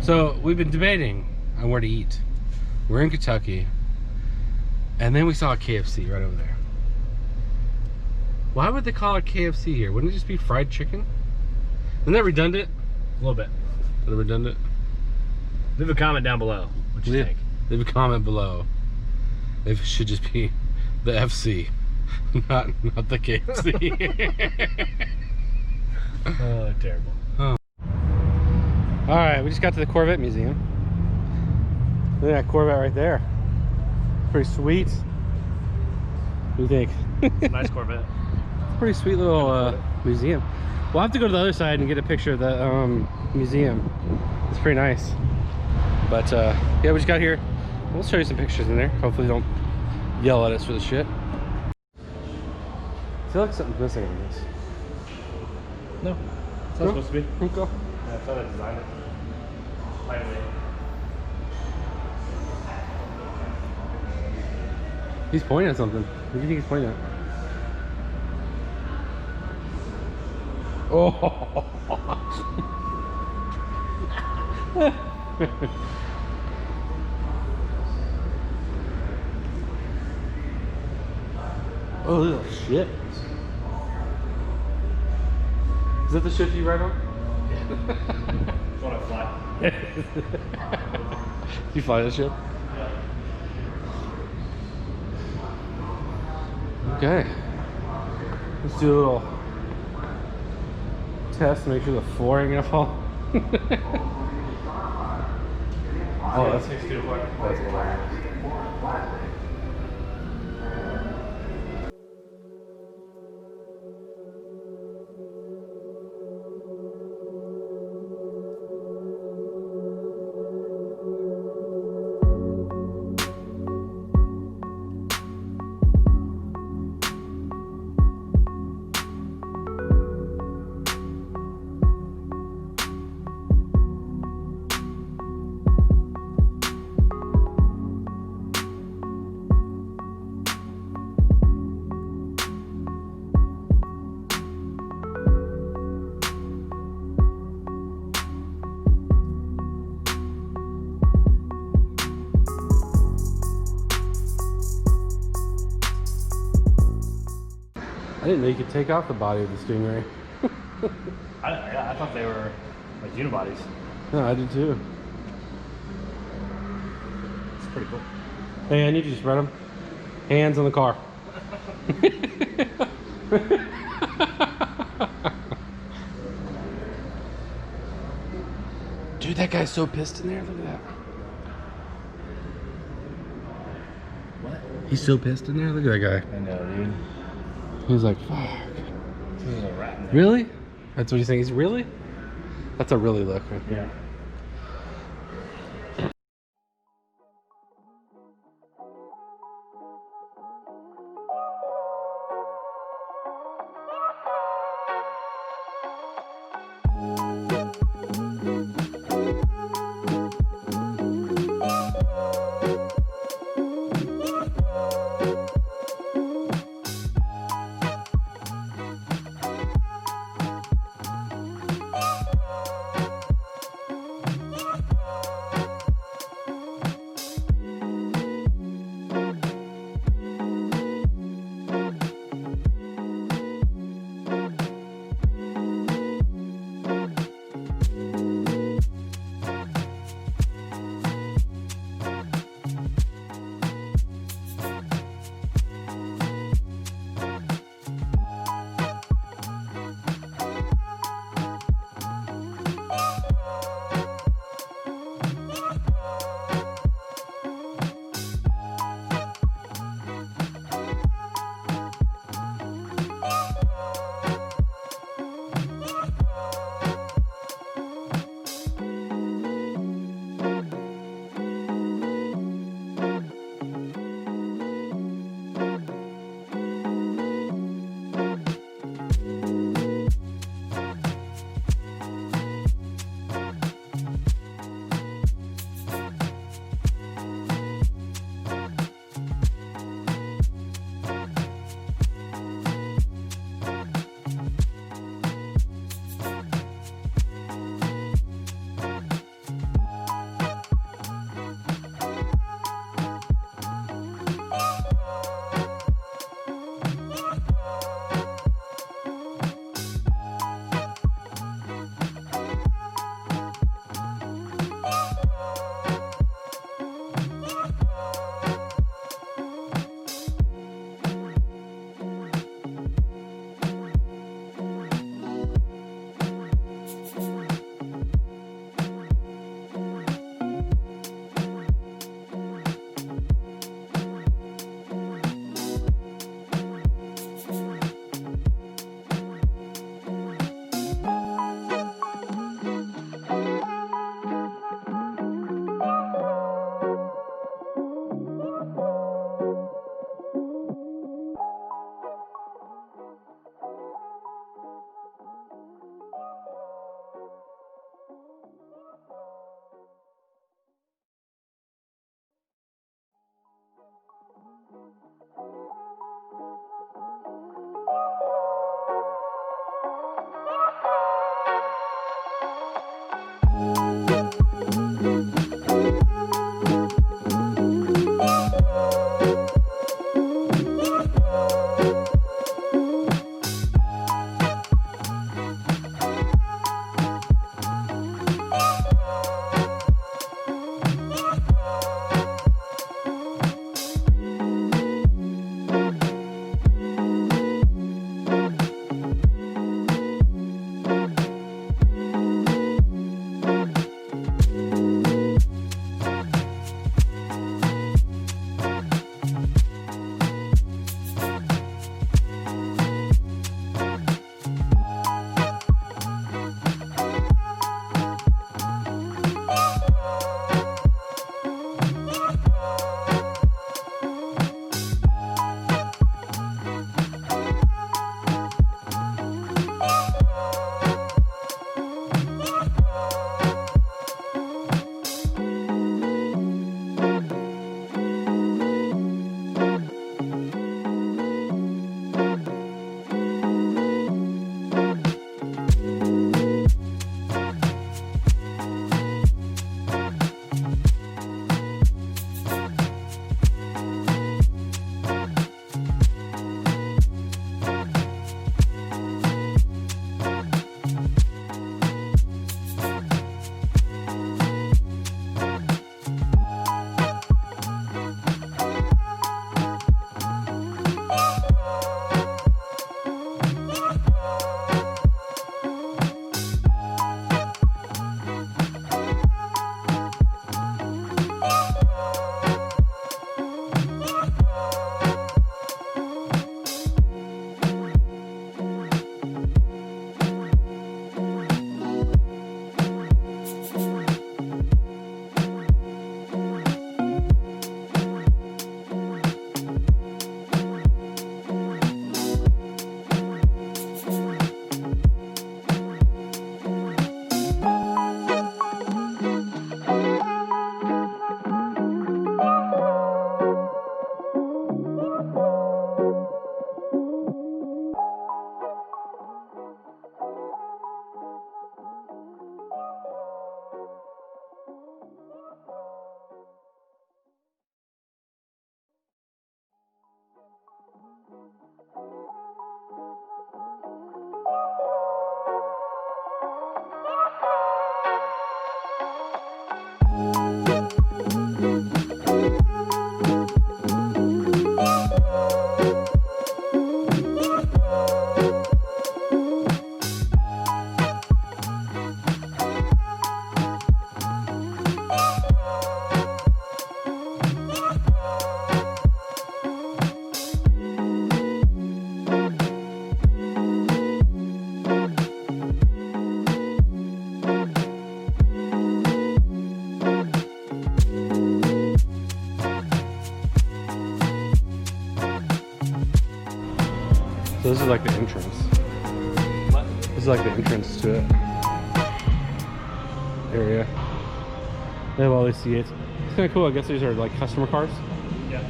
So we've been debating on where to eat. We're in Kentucky, and then we saw a KFC right over there. Why would they call it KFC here? Wouldn't it just be fried chicken? Isn't that redundant? A little bit. Is that redundant? Leave a comment down below. What you think? Leave a comment below. It should just be the FC, not the KFC. Oh, terrible. Oh. All right, we just got to the Corvette Museum. Look at that Corvette right there. Pretty sweet. What do you think? It's a nice Corvette. Pretty sweet little museum. We'll have to go to the other side and get a picture of the museum. It's pretty nice. But yeah, we just got here. We'll show you some pictures in there. Hopefully they don't yell at us for the shit. I feel like something's missing in this. No, it's not supposed to be. Okay. Yeah, I thought I designed it. Finally. He's pointing at something. What do you think he's pointing at? Oh. Oh, look at that shit. Is that the ship you ride on? Just want to fly. You fly this ship? Yeah. Okay. Let's do a little test to make sure the floor ain't gonna fall. Oh, that's 6 to 4. That's hilarious. I didn't know you could take off the body of the Stingray. I thought they were like unibodies. No, I did too. It's pretty cool. Hey, I need you to spread them. Hands on the car. Dude, that guy's so pissed in there. Look at that. What? He's so pissed in there. Look at that guy. I know, dude. He's like, fuck. There's a rat in there. Really? That's what he's saying. He's really? That's a really look right there. Yeah. So this is like the entrance. What? This is like the entrance to it. Area. They have all these seats. It's kind of cool. I guess these are like customer cars. Yeah.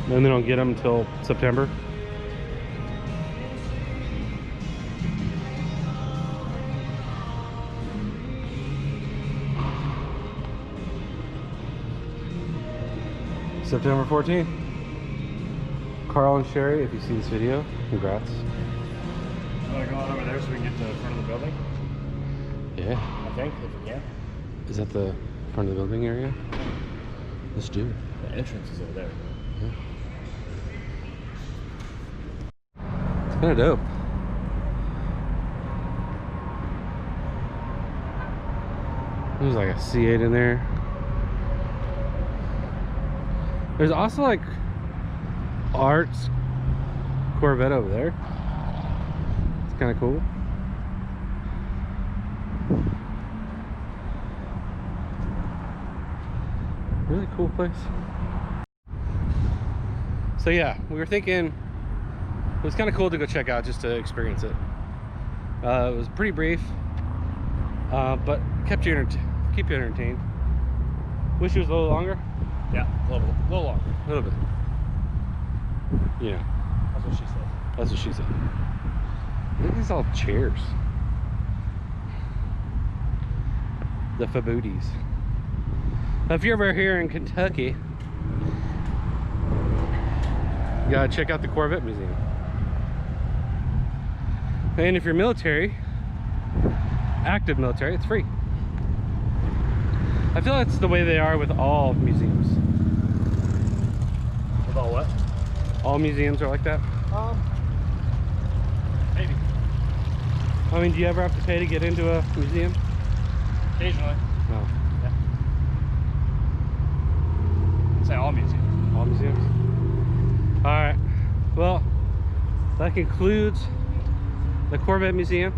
And they don't get them until September. September 14th. Carl and Sherry, if you see this video, congrats. You want to go on over there so we can get to the front of the building? Yeah. I think, if we can. Is that the front of the building area? Let's do it. The entrance is over there. Yeah. It's kind of dope. There's like a C8 in there. There's also like Art's Corvette over there. It's kind of cool. Really cool place. So yeah, we were thinking it was kind of cool to go check out just to experience it. It was pretty brief, but keep you entertained. Wish it was a little longer. Yeah, a little longer. A little bit. You know. That's what she said. That's what she said. Look at these all chairs. The Fabooties. Now, if you're ever here in Kentucky, you gotta check out the Corvette Museum. And if you're military, active military, it's free. I feel that's the way they are with all museums. With all what? All museums are like that. Maybe. I mean, do you ever have to pay to get into a museum? Occasionally. No. Yeah. Say all museums. All museums? Alright. Well, that concludes the Corvette Museum.